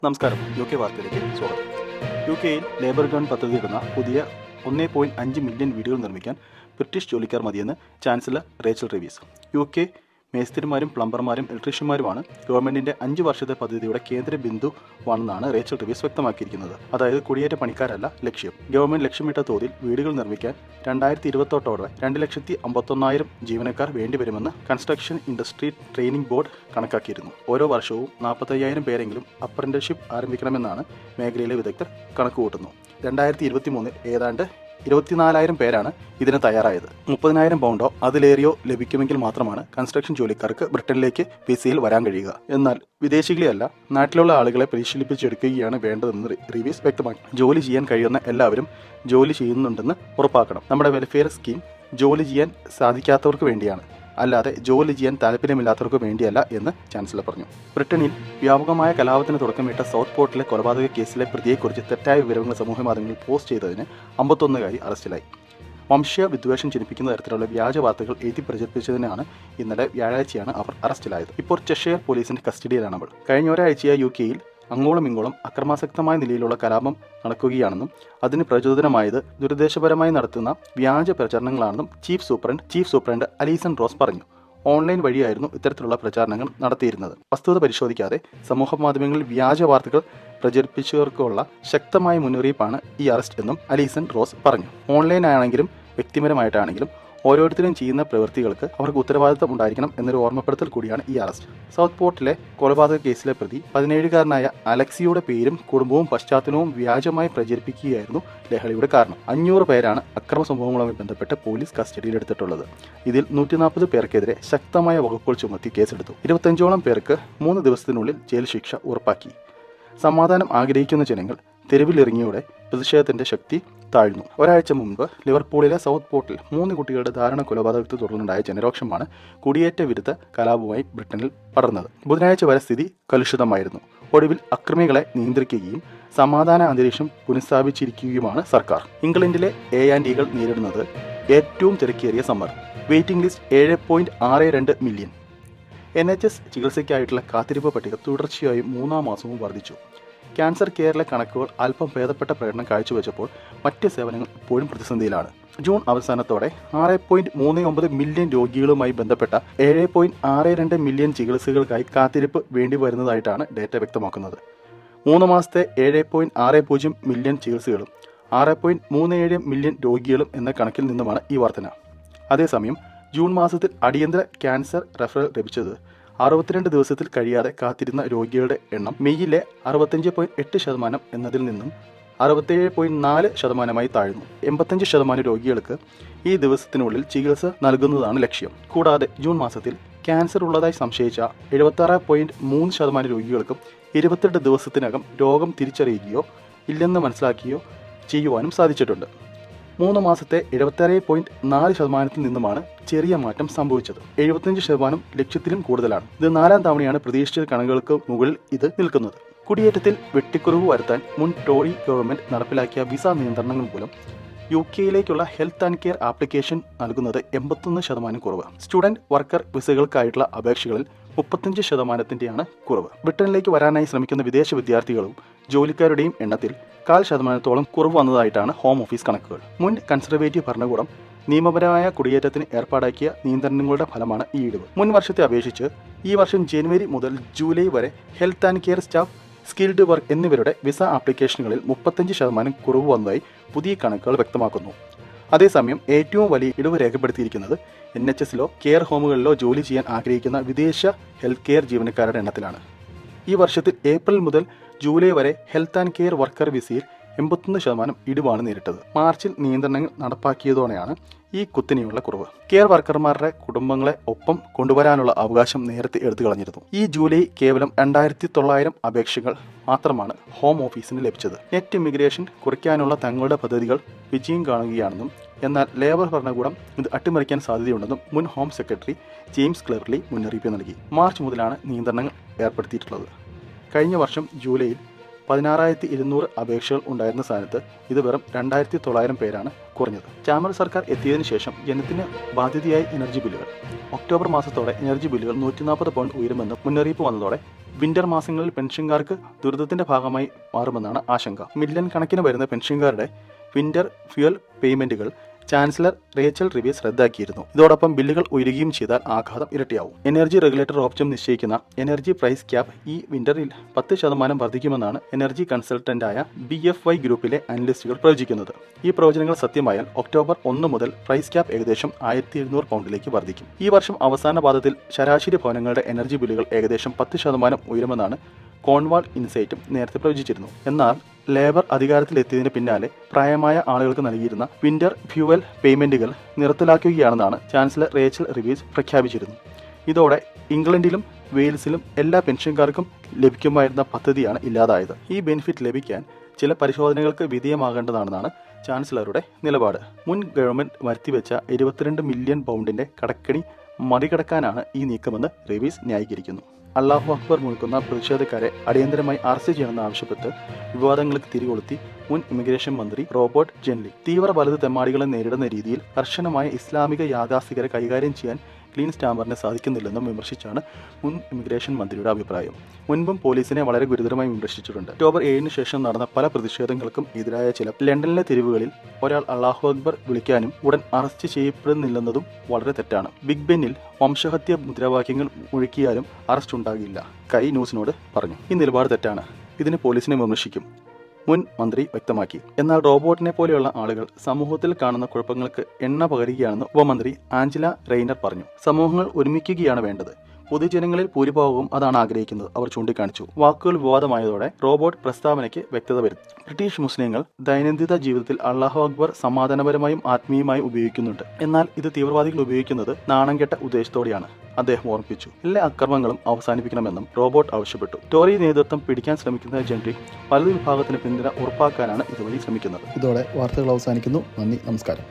നമസ്കാരം. UK വാർത്തയിലേക്ക് സ്വാഗതം. UKയിൽ ലേബർ ഗവൺമെന്റ് പദ്ധതിയിടുന്ന പുതിയ 1.5 മില്യൺ വീടുകൾ നിർമ്മിക്കാൻ ബ്രിട്ടീഷ് ജോലിക്കാർ മതിയെന്ന് ചാൻസലർ റേച്ചൽ റിവീസ്. UK മേസ്തിരിമാരും പ്ലംബർമാരും ഇലക്ട്രീഷ്യന്മാരുമാണ് ഗവൺമെന്റിന്റെ 5 വർഷത്തെ പദ്ധതിയുടെ കേന്ദ്ര ബിന്ദുവാണെന്നാണ് റേച്ചൽ റിവീസ് വ്യക്തമാക്കിയിരിക്കുന്നത്. അതായത് കുടിയേറ്റ പണിക്കാരല്ല ലക്ഷ്യം. ഗവൺമെന്റ് ലക്ഷ്യമിട്ട തോതിൽ വീടുകൾ നിർമ്മിക്കാൻ 2028 2,51,000 ജീവനക്കാർ വേണ്ടിവരുമെന്ന് കൺസ്ട്രക്ഷൻ ഇൻഡസ്ട്രി ട്രെയിനിംഗ് ബോർഡ് കണക്കാക്കിയിരുന്നു. ഓരോ വർഷവും 45,000 പേരെങ്കിലും അപ്രന്റീസ്ഷിപ്പ് ആരംഭിക്കണമെന്നാണ് മേഖലയിലെ വിദഗ്ധർ കണക്കുകൂട്ടുന്നു. 2023 ഏതാണ്ട് 24,000 പേരാണ് ഇതിന് തയ്യാറായത്. 30,000 പൗണ്ടോ അതിലേറെയോ ലഭിക്കുമെങ്കിൽ മാത്രമാണ് കൺസ്ട്രക്ഷൻ ജോലിക്കാർക്ക് ബ്രിട്ടനിലേക്ക് വിസയിൽ വരാൻ കഴിയുക. എന്നാൽ വിദേശികളെയല്ല, നാട്ടിലുള്ള ആളുകളെ പരിശീലിപ്പിച്ചെടുക്കുകയാണ് വേണ്ടതെന്ന് റിവീസ് വ്യക്തമാക്കി. ജോലി ചെയ്യാൻ കഴിയുന്ന എല്ലാവരും ജോലി ചെയ്യുന്നുണ്ടെന്ന് ഉറപ്പാക്കണം. നമ്മുടെ വെൽഫെയർ സ്കീം ജോലി ചെയ്യാൻ സാധിക്കാത്തവർക്ക് വേണ്ടിയാണ്, അല്ലാതെ ജോലി ചെയ്യാൻ താല്പര്യമില്ലാത്തവർക്ക് വേണ്ടിയല്ല എന്ന് ചാൻസലർ പറഞ്ഞു. ബ്രിട്ടനിൽ വ്യാപകമായ കലാപത്തിന് തുടക്കമിട്ട സൗത്ത് പോർട്ടിലെ കൊലപാതക കേസിലെ പ്രതിയെക്കുറിച്ച് തെറ്റായ വിവരങ്ങൾ സമൂഹമാധ്യമങ്ങളിൽ പോസ്റ്റ് ചെയ്തതിന് 51കാരി അറസ്റ്റിലായി. വംശീയ വിദ്വേഷം ജനിപ്പിക്കുന്ന തരത്തിലുള്ള വ്യാജ വാർത്തകൾ എഴുതി പ്രചരിപ്പിച്ചതിനാണ് ഇന്നലെ വ്യാഴാഴ്ചയാണ് അവർ അറസ്റ്റിലായത്. ഇപ്പോൾ ചെഷയർ പോലീസിന്റെ കസ്റ്റഡിയിലാണ് അവൾ. കഴിഞ്ഞ ഒരാഴ്ചയായി UKയിൽ അങ്ങോളം ഇങ്ങോളം അക്രമാസക്തമായ നിലയിലുള്ള കലാപം നടക്കുകയാണെന്നും അതിന് പ്രചോദനമായത് ദുരുദ്ദേശപരമായി നടത്തുന്ന വ്യാജ പ്രചാരണങ്ങളാണെന്നും ചീഫ് സൂപ്രണ്ട് അലീസൺ റോസ് പറഞ്ഞു. ഓൺലൈൻ വഴിയായിരുന്നു ഇത്തരത്തിലുള്ള പ്രചാരണങ്ങൾ നടത്തിയിരുന്നത്. വസ്തുത പരിശോധിക്കാതെ സമൂഹ മാധ്യമങ്ങളിൽ വ്യാജ വാർത്തകൾ പ്രചരിപ്പിച്ചവർക്കുള്ള ശക്തമായ മുന്നറിയിപ്പാണ് ഈ അറസ്റ്റ് എന്നും അലീസൺ റോസ് പറഞ്ഞു. ഓൺലൈനാണെങ്കിലും വ്യക്തിപരമായിട്ടാണെങ്കിലും ഓരോരുത്തരും ചെയ്യുന്ന പ്രവൃത്തികൾക്ക് അവർക്ക് ഉത്തരവാദിത്തം ഉണ്ടായിരിക്കണം എന്നൊരു ഓർമ്മപ്പെടുത്തൽ കൂടിയാണ് ഈ അറസ്റ്റ്. സൗത്ത് പോർട്ടിലെ കൊലപാതക കേസിലെ പ്രതി 17കാരനായ അലക്സിയുടെ പേരും കുടുംബവും പശ്ചാത്തലവും വ്യാജമായി പ്രചരിപ്പിക്കുകയായിരുന്നു ലഹളയുടെ കാരണം. 500 പേരാണ് അക്രമ സംഭവങ്ങളുമായി ബന്ധപ്പെട്ട് പോലീസ് കസ്റ്റഡിയിലെടുത്തിട്ടുള്ളത്. ഇതിൽ 140 പേർക്കെതിരെ ശക്തമായ വകുപ്പുകൾ ചുമത്തി കേസെടുത്തു. 25ഓളം പേർക്ക് 3 ദിവസത്തിനുള്ളിൽ ജയിൽ ശിക്ഷ ഉറപ്പാക്കി. സമാധാനം ആഗ്രഹിക്കുന്ന ജനങ്ങൾ തെരുവിലിറങ്ങിയോടെ പ്രതിഷേധത്തിന്റെ ശക്തി താഴ്ന്നു. ഒരാഴ്ച മുമ്പ് ലിവർപൂളിലെ സൗത്ത് പോർട്ടിൽ 3 കുട്ടികളുടെ ദാരുണ കൊലപാതകത്തെ തുടർന്നുണ്ടായ ജനരോക്ഷമാണ് കുടിയേറ്റ വിരുദ്ധ കലാപവുമായി ബ്രിട്ടനിൽ പടർന്നത്. ബുധനാഴ്ച വരെ സ്ഥിതി കലുഷിതമായിരുന്നു. ഒടുവിൽ അക്രമികളെ നിയന്ത്രിക്കുകയും സമാധാന അന്തരീക്ഷം പുനഃസ്ഥാപിച്ചിരിക്കുകയുമാണ് സർക്കാർ. ഇംഗ്ലണ്ടിലെ A&Eകൾ നേരിടുന്നത് ഏറ്റവും തിരക്കേറിയ summer. Waiting list 7.62 million. NHS ചികിത്സയ്ക്കായിട്ടുള്ള കാത്തിരിപ്പ് പട്ടിക തുടർച്ചയായി 3-ാം മാസവും വർദ്ധിച്ചു. ക്യാൻസർ കെയറിലെ കണക്കുകൾ അല്പം ഭേദപ്പെട്ട പ്രകടനം കാഴ്ചവെച്ചപ്പോൾ മറ്റ് സേവനങ്ങൾ ഇപ്പോഴും പ്രതിസന്ധിയിലാണ്. ജൂൺ അവസാനത്തോടെ 6.39 മില്യൺ രോഗികളുമായി ബന്ധപ്പെട്ട 7.62 മില്യൺ ചികിത്സകൾക്കായി കാത്തിരിപ്പ് വേണ്ടി വരുന്നതായിട്ടാണ് ഡേറ്റ വ്യക്തമാക്കുന്നത്. 3 മാസത്തെ 7.60 മില്യൺ ചികിത്സകളും 6.37 മില്യൺ രോഗികളും എന്ന കണക്കിൽ നിന്നുമാണ് ഈ വർധന. അതേസമയം ജൂൺ മാസത്തിൽ അടിയന്തര ക്യാൻസർ റെഫറൽ ലഭിച്ചത് 62 ദിവസത്തിൽ കഴിയാതെ കാത്തിരുന്ന രോഗികളുടെ എണ്ണം മെയ്യിലെ 65.8% എന്നതിൽ നിന്നും 67.4% താഴ്ന്നു. 85% രോഗികൾക്ക് ഈ ദിവസത്തിനുള്ളിൽ ചികിത്സ നൽകുന്നതാണ് ലക്ഷ്യം. കൂടാതെ ജൂൺ മാസത്തിൽ ക്യാൻസർ ഉള്ളതായി സംശയിച്ച 76.3% രോഗികൾക്കും 28 ദിവസത്തിനകം രോഗം തിരിച്ചറിയുകയോ ഇല്ലെന്ന് മനസ്സിലാക്കുകയോ ചെയ്യുവാനും സാധിച്ചിട്ടുണ്ട്. 3 മാസത്തെ 76.4% നിന്നുമാണ് ചെറിയ മാറ്റം സംഭവിച്ചത്. 75% ലക്ഷ്യത്തിലും കൂടുതലാണ്. ഇത് 4ാം തവണയാണ് പ്രതീക്ഷിച്ച കണക്കുകൾക്ക് മുകളിൽ ഇത് നിൽക്കുന്നത്. കുടിയേറ്റത്തിൽ വെട്ടിക്കുറവ് വരുത്താൻ മുൻ ടോറി ഗവൺമെന്റ് നടപ്പിലാക്കിയ വിസ നിയന്ത്രണങ്ങൾ മൂലം UKയിലേക്കുള്ള ഹെൽത്ത് ആൻഡ് കെയർ ആപ്ലിക്കേഷൻ നൽകുന്നത് 81% കുറവ്. സ്റ്റുഡന്റ് വർക്കർ വിസകൾക്കായിട്ടുള്ള അപേക്ഷകളിൽ 35%ന്റെയാണ് കുറവ്. ബ്രിട്ടനിലേക്ക് വരാനായി ശ്രമിക്കുന്ന വിദേശ വിദ്യാർത്ഥികളും ജോലിക്കാരുടെയും എണ്ണത്തിൽ 0.25% കുറവ് വന്നതായിട്ടാണ് ഹോം ഓഫീസ് കണക്കുകൾ. മുൻ കൺസർവേറ്റീവ് ഭരണകൂടം നിയമപരമായ കുടിയേറ്റത്തിന് ഏർപ്പാടാക്കിയ നിയന്ത്രണങ്ങളുടെ ഫലമാണ് ഈ ഇടിവ്. മുൻ വർഷത്തെ അപേക്ഷിച്ച് ഈ വർഷം ജനുവരി മുതൽ ജൂലൈ വരെ health and care staff, skilled work എന്നിവരുടെ വിസ ആപ്ലിക്കേഷനുകളിൽ 35% കുറവ് വന്നതായി പുതിയ കണക്കുകൾ വ്യക്തമാക്കുന്നു. അതേസമയം ഏറ്റവും വലിയ ഇടിവ് രേഖപ്പെടുത്തിയിരിക്കുന്നത് NHSലോ കെയർ ഹോമുകളിലോ ജോലി ചെയ്യാൻ ആഗ്രഹിക്കുന്ന വിദേശ ഹെൽത്ത് കെയർ ജീവനക്കാരുടെ എണ്ണത്തിലാണ്. ഈ വർഷത്തിൽ ഏപ്രിൽ മുതൽ ജൂലൈ വരെ ഹെൽത്ത് ആൻഡ് കെയർ വർക്കർ വിസയിൽ 81% ഇടിവാണ് നേരിട്ടത്. മാർച്ചിൽ നിയന്ത്രണങ്ങൾ നടപ്പാക്കിയതോടെയാണ് ഈ കുത്തനെയുള്ള കുറവ്. കെയർ വർക്കർമാരുടെ കുടുംബങ്ങളെ ഒപ്പം കൊണ്ടുവരാനുള്ള അവകാശം നേരത്തെ എടുത്തു കളഞ്ഞിരുന്നു. ഈ ജൂലൈ കേവലം 2,900 അപേക്ഷകൾ മാത്രമാണ് ഹോം ഓഫീസിന് ലഭിച്ചത്. നെറ്റ് ഇമിഗ്രേഷൻ കുറയ്ക്കാനുള്ള തങ്ങളുടെ പദ്ധതികൾ വിജയം കാണുകയാണെന്നും എന്നാൽ ലേബർ ഭരണകൂടം ഇത് അട്ടിമറിക്കാൻ സാധ്യതയുണ്ടെന്നും മുൻ ഹോം സെക്രട്ടറി ജെയിംസ് ക്ലെവർലി മുന്നറിയിപ്പ് നൽകി. മാർച്ച് മുതലാണ് നിയന്ത്രണങ്ങൾ ഏർപ്പെടുത്തിയിട്ടുള്ളത്. കഴിഞ്ഞ വർഷം ജൂലൈയിൽ 16,200 അപേക്ഷകൾ ഉണ്ടായിരുന്ന സ്ഥാനത്ത് ഇത് വെറും 2,900 പേരാണ് കുറഞ്ഞത്. ചാമർ സർക്കാർ എത്തിയതിനു ശേഷം ജനത്തിന് ബാധ്യതയായ എനർജി ബില്ലുകൾ. ഒക്ടോബർ മാസത്തോടെ എനർജി ബില്ലുകൾ 140 പൗണ്ട് ഉയരുമെന്ന് മുന്നറിയിപ്പ് വന്നതോടെ വിന്റർ മാസങ്ങളിൽ പെൻഷൻകാർക്ക് ദുരിതത്തിന്റെ ഭാഗമായി മാറുമെന്നാണ് ആശങ്ക. മില്യൺ കണക്കിന് വരുന്ന പെൻഷൻകാരുടെ വിന്റർ ഫ്യൂൽ പേയ്മെന്റുകൾ ചാൻസലർ റേച്ചൽ റിവീസ് റദ്ദാക്കിയിരുന്നു. ഇതോടൊപ്പം ബില്ലുകൾ ഉയരുകയും ചെയ്താൽ ആഘാതം ഇരട്ടിയാവും. എനർജി റെഗുലേറ്റർ ഓപ്ഷൻ നിശ്ചയിക്കുന്ന എനർജി പ്രൈസ് ക്യാപ് ഈ വിന്ററിൽ 10% വർദ്ധിക്കുമെന്നാണ് എനർജി കൺസൾട്ടന്റായ BFY ഗ്രൂപ്പിലെ അനലിസ്റ്റുകൾ പ്രവചിക്കുന്നത്. ഈ പ്രവചനങ്ങൾ സത്യമായാൽ ഒക്ടോബർ 1 മുതൽ പ്രൈസ് ക്യാപ് ഏകദേശം 1,700 പൗണ്ടിലേക്ക് വർദ്ധിക്കും. ഈ വർഷം അവസാന പാദത്തിൽ ശരാശരി ഭവനങ്ങളുടെ എനർജി ബില്ലുകൾ ഏകദേശം 10% ഉയരുമെന്നാണ് കോൺവാൾ ഇൻസൈറ്റും നേരത്തെ പ്രവചിച്ചിരുന്നു. എന്നാൽ ലേബർ അധികാരത്തിലെത്തിയതിന് പിന്നാലെ പ്രായമായ ആളുകൾക്ക് നൽകിയിരുന്ന വിന്റർ ഫ്യൂവൽ പേയ്മെന്റുകൾ നിർത്തലാക്കുകയാണെന്നാണ് ചാൻസലർ റേച്ചൽ റിവീസ് പ്രഖ്യാപിച്ചിരുന്നു. ഇതോടെ ഇംഗ്ലണ്ടിലും വെയിൽസിലും എല്ലാ പെൻഷൻകാർക്കും ലഭിക്കുമായിരുന്ന പദ്ധതിയാണ് ഇല്ലാതായത്. ഈ ബെനിഫിറ്റ് ലഭിക്കാൻ ചില പരിശോധനകൾക്ക് വിധേയമാകേണ്ടതാണെന്നാണ് ചാൻസലറുടെ നിലപാട്. മുൻ ഗവൺമെന്റ് വരുത്തിവെച്ച 22 മില്യൺ പൗണ്ടിന്റെ കടക്കണി മറികടക്കാനാണ് ഈ നീക്കമെന്ന് റിവീസ് ന്യായീകരിക്കുന്നു. അല്ലാഹു അക്ബർ മുഴക്കുന്ന പ്രതിഷേധക്കാരെ അടിയന്തരമായി അറസ്റ്റ് ചെയ്യണമെന്ന് ആവശ്യപ്പെട്ട് വിവാദങ്ങൾക്ക് തിരികൊളുത്തി മുൻ ഇമിഗ്രേഷൻ മന്ത്രി റോബർട്ട് ജെൻലി. തീവ്ര വലത് തെമ്മാടികളെ നേരിടുന്ന രീതിയിൽ കർശനമായ ഇസ്ലാമിക യാഥാസ്ഥികരെ കൈകാര്യം ചെയ്യാൻ ക്ലീൻ സ്റ്റാമറിന് സാധിക്കുന്നില്ലെന്നും വിമർശിച്ചാണ് മുൻ ഇമിഗ്രേഷൻ മന്ത്രിയുടെ അഭിപ്രായം. മുൻപും പോലീസിനെ വളരെ ഗുരുതരമായി വിമർശിച്ചിട്ടുണ്ട്. ഒക്ടോബർ 7 ശേഷം നടന്ന പല പ്രതിഷേധങ്ങൾക്കും എതിരായ ചില ലണ്ടനിലെ തെരുവുകളിൽ ഒരാൾ അല്ലാഹു അക്ബർ വിളിക്കാനും ഉടൻ അറസ്റ്റ് ചെയ്യപ്പെടുന്നില്ലെന്നതും വളരെ തെറ്റാണ്. ബിഗ് ബെന്നിൽ വംശഹത്യ മുദ്രാവാക്യങ്ങൾ മുഴക്കിയാലും അറസ്റ്റ് ഉണ്ടാകില്ല, കൈ ന്യൂസിനോട് പറഞ്ഞു. ഈ നിലപാട് തെറ്റാണ്. ഇതിന് പോലീസിനെ വിമർശിക്കും, മുൻ മന്ത്രി വ്യക്തമാക്കി. എന്നാൽ റോബോട്ടിനെ പോലെയുള്ള ആളുകൾ സമൂഹത്തിൽ കാണുന്ന കുഴപ്പങ്ങൾക്ക് എണ്ണ പകരുകയാണെന്ന് ഉപമന്ത്രി ആഞ്ചല റെയ്നർ പറഞ്ഞു. സമൂഹങ്ങൾ ഒരുമിക്കുകയാണ് വേണ്ടത്. പൊതുജനങ്ങളിൽ ഭൂരിഭാഗവും അതാണ് ആഗ്രഹിക്കുന്നത്, അവർ ചൂണ്ടിക്കാണിച്ചു. വാക്കുകൾ വിവാദമായതോടെ റോബോട്ട് പ്രസ്താവനയ്ക്ക് വ്യക്തത വരുത്തി. ബ്രിട്ടീഷ് മുസ്ലിങ്ങൾ ദൈനംദിന ജീവിതത്തിൽ അല്ലാഹു അക്ബർ സമാധാനപരമായും ആത്മീയമായും ഉപയോഗിക്കുന്നുണ്ട്. എന്നാൽ ഇത് തീവ്രവാദികൾ ഉപയോഗിക്കുന്നത് നാണം കെട്ട ഉദ്ദേശത്തോടെയാണ്, അദ്ദേഹം ഓർമ്മിപ്പിച്ചു. എല്ലാ അക്രമങ്ങളും അവസാനിപ്പിക്കണമെന്നും റോബോട്ട് ആവശ്യപ്പെട്ടു. ടോറി നേതൃത്വം പിടിക്കാൻ ശ്രമിക്കുന്ന ജെൻട്രി വലതു വിഭാഗത്തിന് പിന്തുണ ഉറപ്പാക്കാനാണ് ഇതുവഴി ശ്രമിക്കുന്നത്. ഇതോടെ വാർത്തകൾ അവസാനിക്കുന്നു. നന്ദി, നമസ്കാരം.